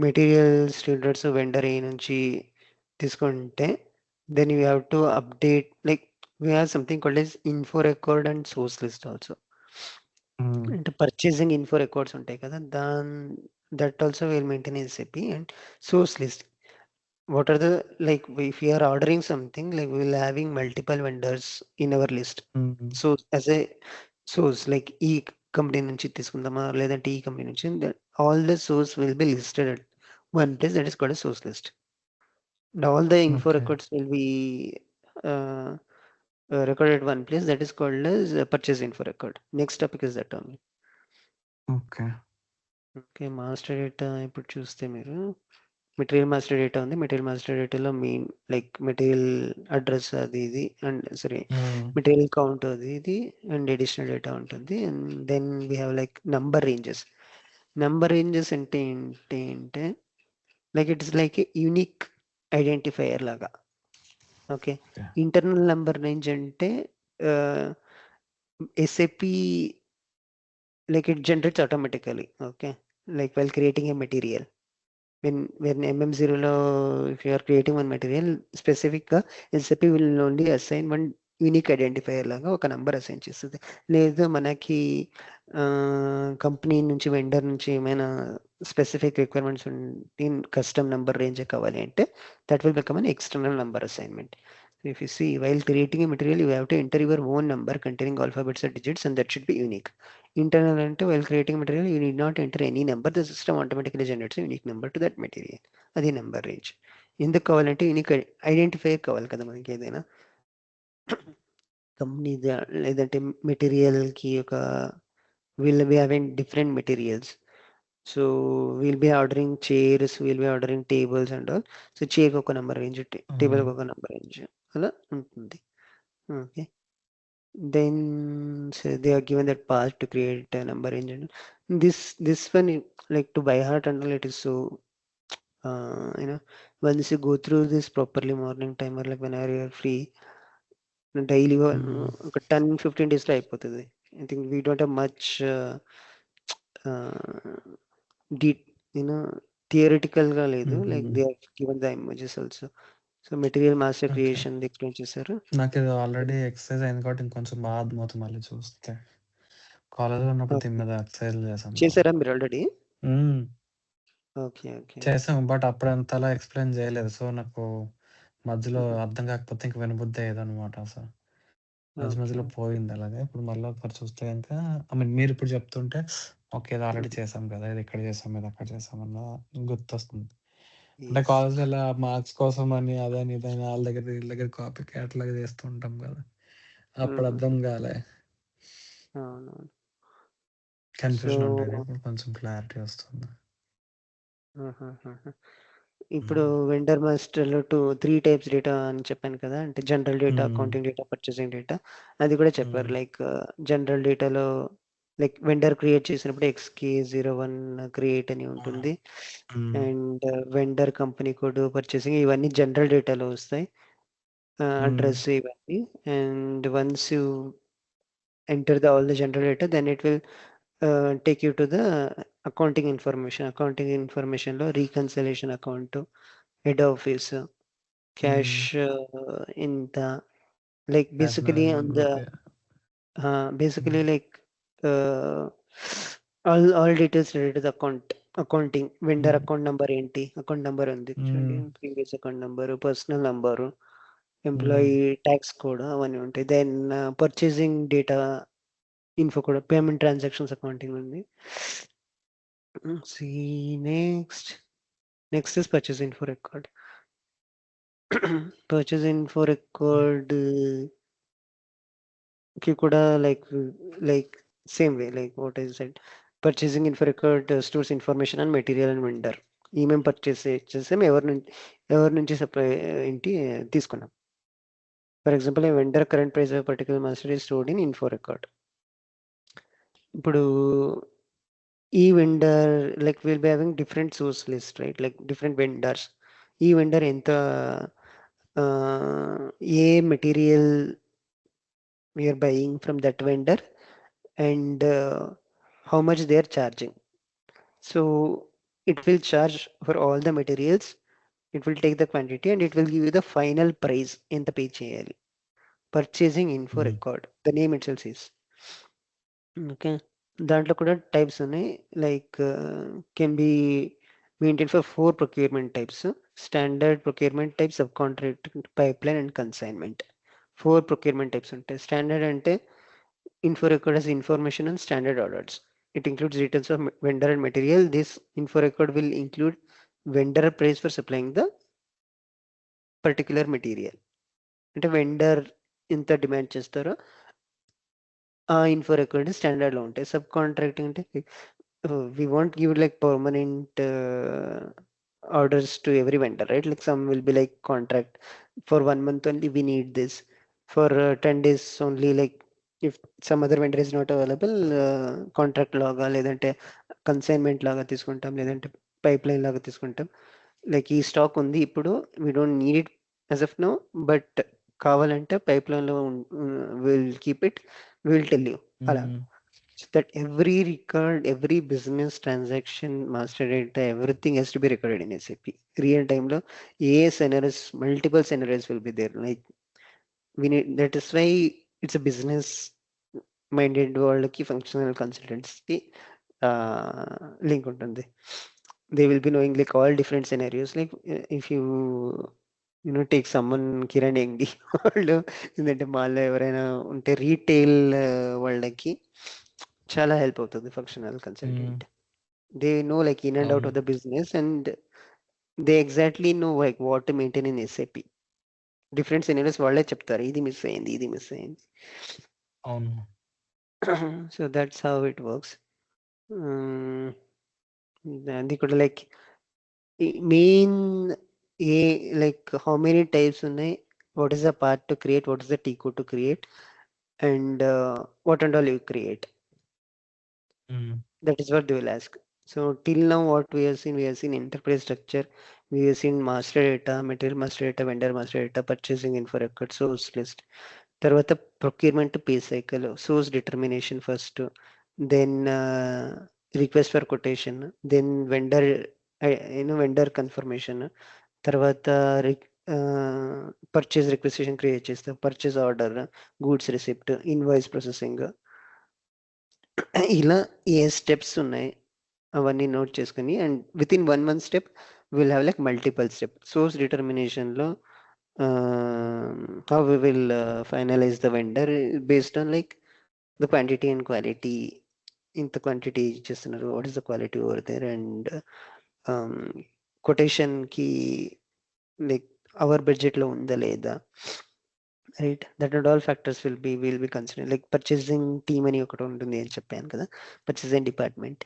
material status vendor ఏ నుంచి తీసుకుంటే then you have to update, like we have something called as info record and source list also. అంటే purchasing info records ఉంటాయి కదా, that also will maintain SAP. And source list. What are the, like, if we are ordering something, like we will having multiple vendors in our list.
Mm.
So as a source, like ఈ company నుంచి తీసుకుందామా లేదంటే ఈ company నుంచి, all the source will be listed at one place, that is called a source list. And all the info
Okay.
records will be uh, recorded at one place, that is called as purchase info record. Next topic is that only.
Okay.
Okay, master data ఇప్పుడు చూస్తే మీరు material master data ఉంది. Material master డేటాలో main like material address అది ఇది and sorry
hmm.
Material count అది ఇది and additional data ఉంటుంది. And then we have like number ranges. Number ranges అంటే ఏంటి అంటే like it is like unique identifier లాగా. Okay,
okay.
Internal number range అంటే SAP like it generates automatically. Okay, like while creating a material, when MM0 లో if you are creating one material, specific గా SAP will only assign one unique identifier లాగా ఒక number assign చేస్తుంది. లేదు మనకి company నుంచి vendor నుంచి ఏమైనా స్పెసిఫిక్ రిక్వైర్మెంట్స్ ఉంటే కస్టమ్ నంబర్ రేంజ్ కావాలి అంటే that will become an external number assignment. If you see, while creating a material, you have to enter your own number containing alphabets or digits, and that should be unique. Internal అంటే while creating material, you need not enter any number. The system automatically generates a unique number to that material. అది number range. ఎందుకు కావాలంటే unique identifier కావాలి కదా మనకి ఏదైనా company లేదంటే మెటీరియల్కి ఒక will be having different materials. So will be ordering chairs, will be ordering tables and all. So చైర్కి ఒక నెంబర్ రేంజ్, టేబుల్కి ఒక నెంబర్ రేంజ్ అలా ఉంటుంది. Okay, then so they are given that path to create a number engine. This one like to by heart and all, it is so you know, once you go through this properly morning time or like whenever you are free, daily
hmm.
ఒక 10-15 డేస్లో అయిపోతుంది. I think we don't have much the you know థియరిటికల్గా లేదు, like
hmm.
They are given the images also. So material master
okay.
Creation explain చేశారు.
నాకిది already exercise అయింది కాబట్టి ఇంకొంచెం బాగా అర్థమవుతుంది మళ్ళీ చూస్తే. కాలేజ్‌లో ఉన్నప్పుడు దీని
ఓకే,
మీద ఎక్సర్సైజ్‌లు చేశాం బాగా.
చేశారా మీరు ఆల్రెడీ?
హ్మ్.
Okay okay.
చేసాం. బట్ అప్పుడంతలా ఎక్స్‌ప్లెయిన్ చేయలేదు. సో, నాకు మధ్యలో
మ్మ్.
అర్థం కాకపోతే ఇంక వినబుద్ధి అయ్యేదనమాట అసలు. మధ్య
ఓకే
మధ్యలో పోయింది అలాగే. ఇప్పుడు మళ్ళీ ఒకసారి చూస్తే గనుక ఐ మీన్ మీరిప్పుడు చెప్తుంటే ఓకే. ఇది ఆల్రెడీ
మ్మ్.
చేసాం కదా! ఇది ఇక్కడ చేసాం, ఇది అక్కడ చేసాం అన్న గుర్తొస్తుంది. అంటే
ఎస్.
కాలేజ్‌లో ఇలా మార్క్స్ కోసమని అదని ఇదని ఆళ్ళ దగ్గర వీళ్ళ దగ్గర కాపీ క్యాట్‌లాగా చేస్తూ ఉంటాం కదా! అప్పుడు అర్థం కాలే.
అవునవును. సో
కన్‌ఫ్యూజన్ ఉండేది. ఇప్పుడు కొంచెం క్లారిటీ వస్తుంది.
ఇప్పుడు
హ్మ్.
వెండర్ మాస్టర్లో 3 టైప్స్ డేటా అని చెప్పాను కదా, అంటే జనరల్ డేటా,
హ్మ్.
Accounting data, purchasing data. అది కూడా చెప్పారు.
హ్మ్.
లైక్ జనరల్ డేటాలో లైక్ వెండర్ క్రియేట్ చేసినప్పుడు XK01 క్రియేట్ అని
హ్మ్.
ఉంటుంది.
హ్మ్.
And vendor company code, purchasing, ఇవన్నీ జనరల్ డేటాలో వస్తాయి.
హ్మ్.
అడ్రస్ ఇవన్నీ. And once you enter all the general data, then it will take you to the accounting information. Accounting information లో reconciliation account, head office, cash,
హ్మ్.
ఇంత, like
cash
basically on
management
the
group. హ్మ్.
basically like uh, all details related to the accounting. Vendor
హ్మ్.
Account number ఏంటి, account number ఉంది చూడండి,
హ్మ్.
Previous account number, personal number,
హ్మ్.
Employee tax code, అవన్నీ ఉంటాయి. దెన్ పర్చేసింగ్ డేటా ఇన్ఫో కూడా, పేమెంట్ ట్రాన్సాక్షన్స్ అకౌంటింగ్ ఉంది. See next is purchase info record. Purchase info
హ్మ్.
record కి కూడా like same way like what I said. Purchasing info record stores information on material and vendor. ఏమేం purchase చేసాం, ఎవరి నుంచి supply ఏంటి తీసుకున్నాం. For example vendor current price of particular master is stored in info record. ఇప్పుడు ఈ vendor like will be having different source list, right, like different vendors. ఈ vendor ఎంత ఏ material we're buying from that vendor and how much they are charging. So it will charge for all the materials, it will take the quantity and it will give you the final price ఎంత pay చేయాలి. Purchasing info
హ్మ్.
record, the name itself is okay. దాంట్లో కూడా types ఉన్నాయి. Like can be maintain for 4 procurement types. Standard procurement type, sub contract, pipeline and consignment. 4 procurement types ఉంటాయి. Standard అంటే info record as information and standard orders. It includes details of vendor and material. This info record will include vendor price for supplying the particular material. అంటే vendor ఎంత demand చేస్తారో ఆ info record standard లో ఉంటాయి. Sub contracting అంటే we won't give like permanent orders to every vendor, right? Like some will be like contract for 1 month only we need this, for 10 days only, like if some other vendor is not available, contract లాగా లేదంటే consignment లాగా తీసుకుంటాం, లేదంటే pipe line లాగా తీసుకుంటాం. Like ఈ stock ఉంది ఇప్పుడు, we don't need it as of now, but కావాలంటే పైప్ లైన్లో will keep it, will tell you అలా.
Mm.
So that every record, every business transaction, master data, everything has to be recorded in SAP. Real time lo, scenarios, multiple scenarios will be there. Like we need, that is why it's a business minded world ki functional consultants ki link ఉంటుంది. They will be knowing like all different scenarios. Like if take someone Kiran MD వాళ్ళు ఏంటంటే మాల్లో ఎవరైనా ఉంటే retail వాళ్ళకి చాలా help అవుతుంది functional
Mm.
Consultant. They know like in and out
అవును.
Of the business and they exactly know like what to maintain in SAP. Different scenarios వాళ్ళే చెప్తారు, ఇది మిస్ అయింది, ఇది మిస్ అయింది.
అవును.
So that's how it works. అది కూడా లైక్ మెయిన్ ఏ లైక్ హౌ మెనీ టైప్స్ ఉన్నాయి, what is the part to create, what is the T code to create, and what and all you create.
Mm.
That is what they will ask. So till now, what we have seen enterprise structure, we have seen master data, material master data, vendor master data, purchasing info record, source list. తర్వాత procurement to pay cycle, source determination first, then request for quotation, then vendor, vendor confirmation, తర్వాత purchase requisition create చేస్తాం, purchase order, goods receipt, invoice processing. ఇలా ఏ steps ఉన్నాయి అవన్నీ note చేసుకుని, and with in 1 month step will have like multiple step. Source డిటర్మినేషన్లో how we will finalize the vendor based on like the quantity and quality. ఇంత quantity ఇచ్చేస్తున్నారు, what is the quality over there, and కొటేషన్కి like our బడ్జెట్లో ఉందా లేదా, right? That and all factors will be consider. Like purchasing team అని ఒకటి ఉంటుంది అని చెప్పాను కదా, purchasing department.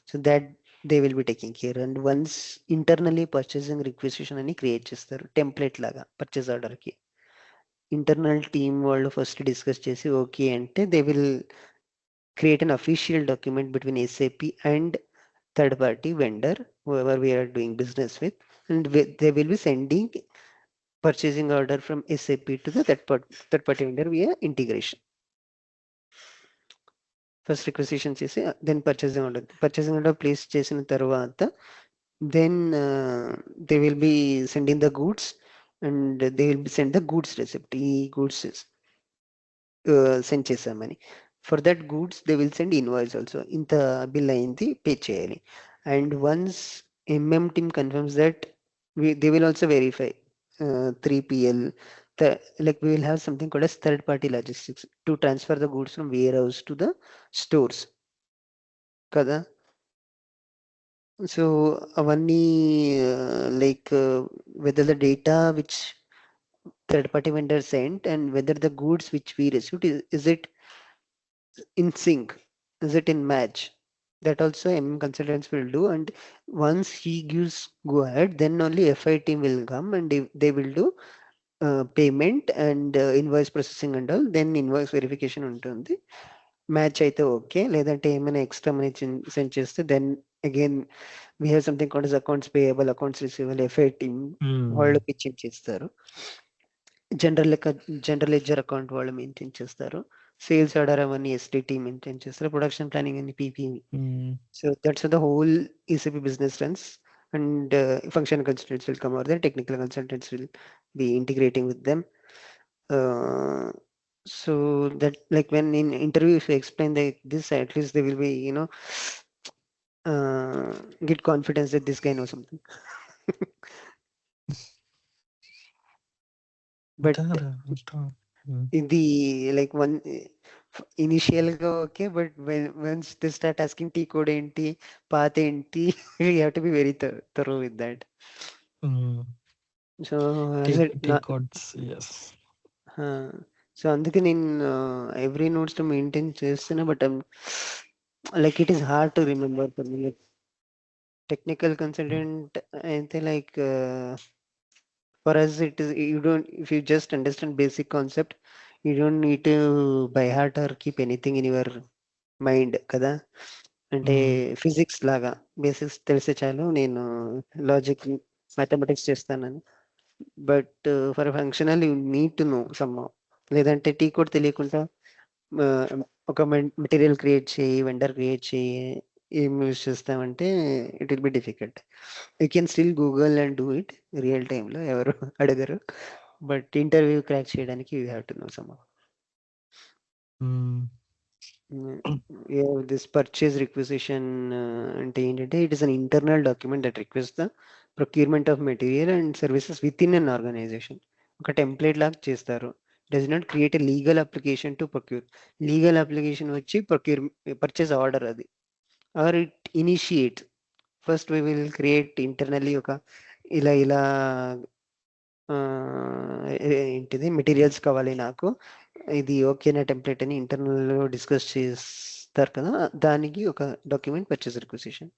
So that they will be taking care. And once internally purchasing requisition అని క్రియేట్ చేస్తారు టెంప్లెట్ లాగా పర్చేస్ ఆర్డర్కి. ఇంటర్నల్ టీమ్ వాళ్ళు ఫస్ట్ డిస్కస్ చేసి ఓకే అంటే they will create an official document between SAP and third party vendor, whoever we are doing business with, and they will be sending purchasing order from SAP to the third party vendor via integration. First requisition చేసి then purchasing order place చేసిన తర్వాత then they will be sending the goods and they will be send the goods receipt. ఈ goods send చేసామని, for that goods they will send invoice also, ఇంత bill అయింది pay చేయాలి. And once team confirms that, they will also verify 3PL. Like we will have something called as third party logistics to transfer the goods from warehouse to the stores కదా. So అవన్నీ like whether the data which third party vendor sent and whether the goods which we received is it in sync, is it in match, that also consultants will do. And once he gives go ahead, then only FI team will come and they will do payment and invoice processing and all. Then invoice verification ఉంటుంది. Match అయితే okay, లేదంటే ఏమైనా extra money send చేస్తే then again we have something called accounts payable, accounts receivable, FI team
Mm.
వాళ్ళు pitching చేస్తారు. General ledger account వాళ్ళు maintain చేస్తారు. Sales order అవన్నీ ఎస్డి టీమ్ మెయింటైన్ చేస్తారు. ప్రొడక్షన్ ప్లానింగ్ అని PP.
Mm.
So that's the whole ECP business runs. And functional consultants will come over there, technical consultants will be integrating with them. So that like when in interview if you explain like this, at least they will be, get confidence that this guy knows something. But
Start. Mm.
in the like one initial go okay, but when once they start asking T code enti, path enti, we have to be very thorough with that.
Mm.
So as
T
it
T
not,
codes, yes.
So అందుకే నేను every notes తో maintain చేస్తున్నా, but like it is hard to remember for me. Technical consultant అయితే like for us it is, you don't, if you just understand basic concept, you don't need to by heart or keep anything in your mind కదా. అంటే
Mm.
Physics లాగా basics తెలిసే చాలు, నేను logic mathematics చేస్తానని. But for functional you need to know some, లేదంటే T code తెలియకుండా ఆ, ఒక మెటీరియల్ క్రియేట్ చేయి, వెండర్ క్రియేట్ చేయి, ఏం యూస్ చేస్తామంటే it will be difficult. You can still Google and do it real టైంలో, ఎవరు అడగరు. బట్ ఇంటర్వ్యూ క్రాక్ చేయడానికి you have to know some.
Mm.
This purchase requisition అంటే ఏంటంటే it is an internal document that request the procurement of material and services with in an organization. ఒక template లాగా చేస్తారు. Does not create a legal application to procure. Legal application వచ్చి procure purchase order అది, or it initiate. First we will create internally ఒక ఇలా ఇలా ఆ, ఏంటిది మెటీరియల్స్ కావాలి నాకు, ఇది ఓకేనా టెంప్లెట్ అని ఇంటర్నల్ డిస్కస్ చేస్తారు కదా, దానికి ఒక document purchase requisition.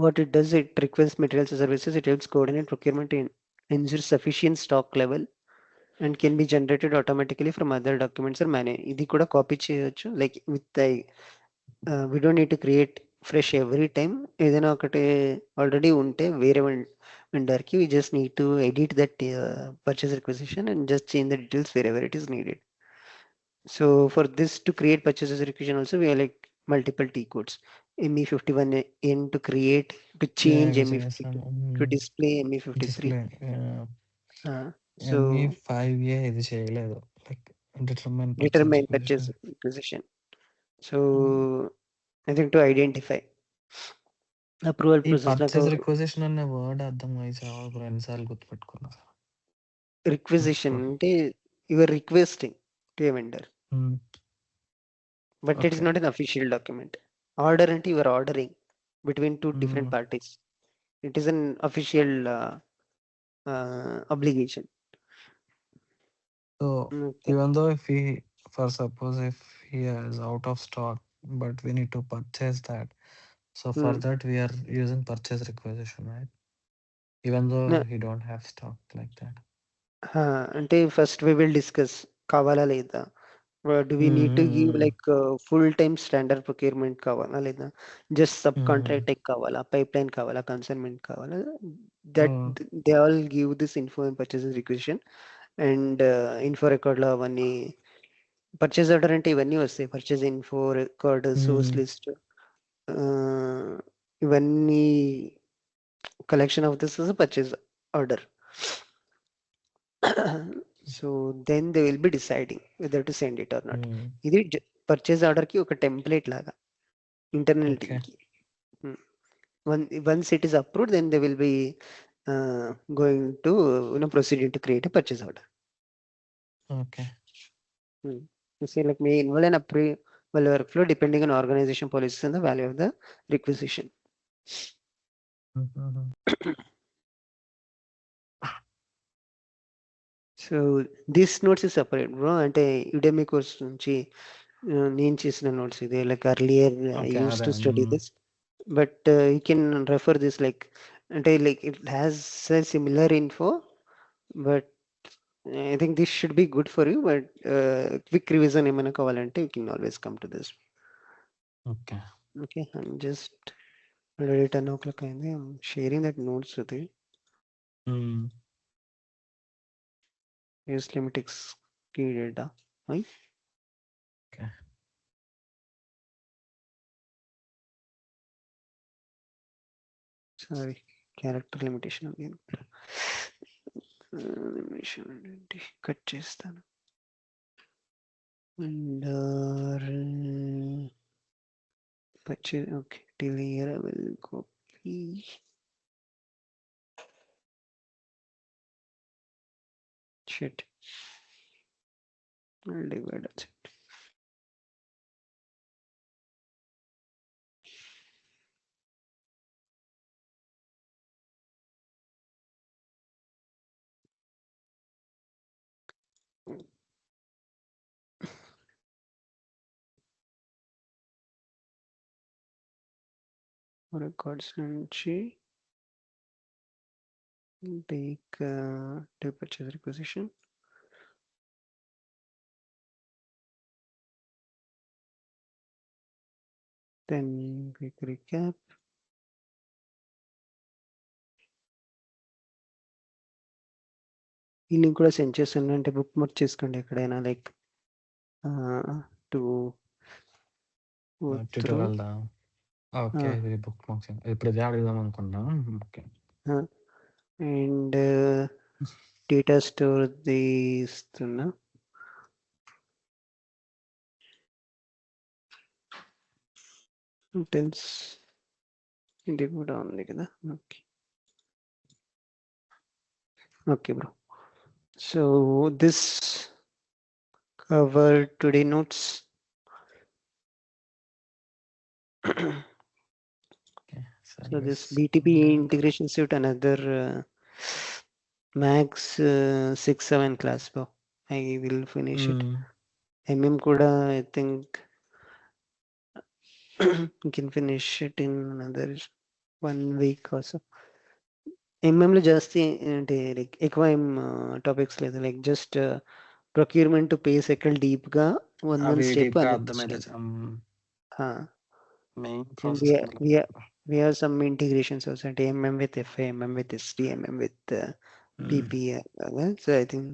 What it does, it request materials services, it helps coordinate procurement, ensure sufficient stock level and can be generated automatically from other documents or manage. ఇది కూడా copy చేయొచ్చు like with we don't need to create fresh every time. ఏదైనా ఒకటి already ఉంటే వేరే వెండర్కి we just need to edit that purchase requisition and just change the details wherever it is needed. So for this to create purchases requisition also we have like multiple T codes. ME51N to create, to
Yeah,
change
it is
ME52, to display ME53.
display.
So
ME5A ఇది చేయలేదు, like determine purchase
determine purchase
requisition.
requisition. So I think to identify approval
ఈ
process like
purchase requisition అనే word అర్థం అయ్యి చాలా ఎన్నిసార్లు గుర్తుపెట్టుకున్నా.
requisition అంటే you are requesting to a vendor, but it is
okay.
not an official document. Order అంటే you are ordering between two different parties. It is an official obligation.
So
Okay.
even though if we, for suppose if he has out of stock but we need to purchase that, so for
Hmm.
that we are using purchase requisition, right? Even though
No,
he don't have stock like that.
అంటే first we will discuss కావాలా లేదా, do we need to give
Mm,
like full time standard procurement కావాలా లేదా, just sub
mm,
contracting కావాలా, pipeline కావాలా, consignment కావాలా, that
oh,
they all give this info and purchase requisition. And info రికార్డ్లో అవన్నీ purchase order అంటే ఇవన్నీ వస్తాయి. Purchase info record, source
mm,
list, ఇవన్నీ collection of this is purchase order. So then they will be deciding whether to send it or not.
mm.
ఇది purchase ఆర్డర్కి ఒక template లాగా ఇంటర్నల్
Okay,
టీమ్కి. Once it is approved, then they will be going to proceeding to create a purchase order.
okay.
You see, like may involve an approval workflow depending on organization policies and the value of the requisition.
Mhm.
So this notes is separate bro, అంటే Udemy course నుంచి నేను చేసిన notes ఇది. Like earlier
Okay,
use
అదే.
To study this, but you can refer this like, అంటే like it has similar info, but I think this should be good for you. But quick revision ఏమైనా కావాలంటే you can always come to this.
Okay.
Okay, I'm just already 10 o'clock అయింది. I'm sharing that notes with you.
Mm.
Use limitics key data. Right?
Okay.
Sorry, character limitation again. Limitation cut చేస్తాను. under purchase. Okay, till here I will copy. Shit. I'll divide it. Records నుంచి take to purchase requisition. Then quick recap. ఈ link కూడా send చేస్తాను అంటే book mark చేసుకోండి ఎక్కడైనా like to
tutorial okay ఇది book marks ఇప్పుడు ఇదే అడుగుదాం అనుకున్నాను. ఓకే
అండ్ డేటా స్టోర్ ఇస్తున్నా. టెల్స్ ఇది కూడా ఉంది కదా. Okay okay bro. So this cover today notes. So this BTP Integration Suite, another max 6-7 class, bro. I will finish it. MM kuda I think you can finish it in another 1 week or so. MM లో జాస్తి అంటే like ఎక్కువ ఏం topics లేదు, like just procurement to pace ఎక్కడ deep గా one step we have some integrations also, అంటే MM with FA, MM with SD, MM with PP. So I think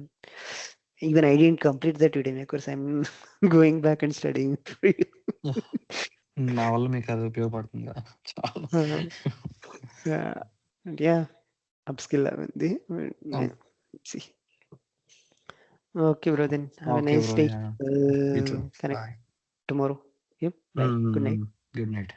even I didn't complete that today because I'm going back and studying it for you.
నా వల్ల మీకు అది ఉపయోగపడుతుంది కదా చాలా.
Yeah, upskill అయింది. See. Okay, bro. Then have a nice day. Connect tomorrow. Yep. Bye. Good night.
Good night.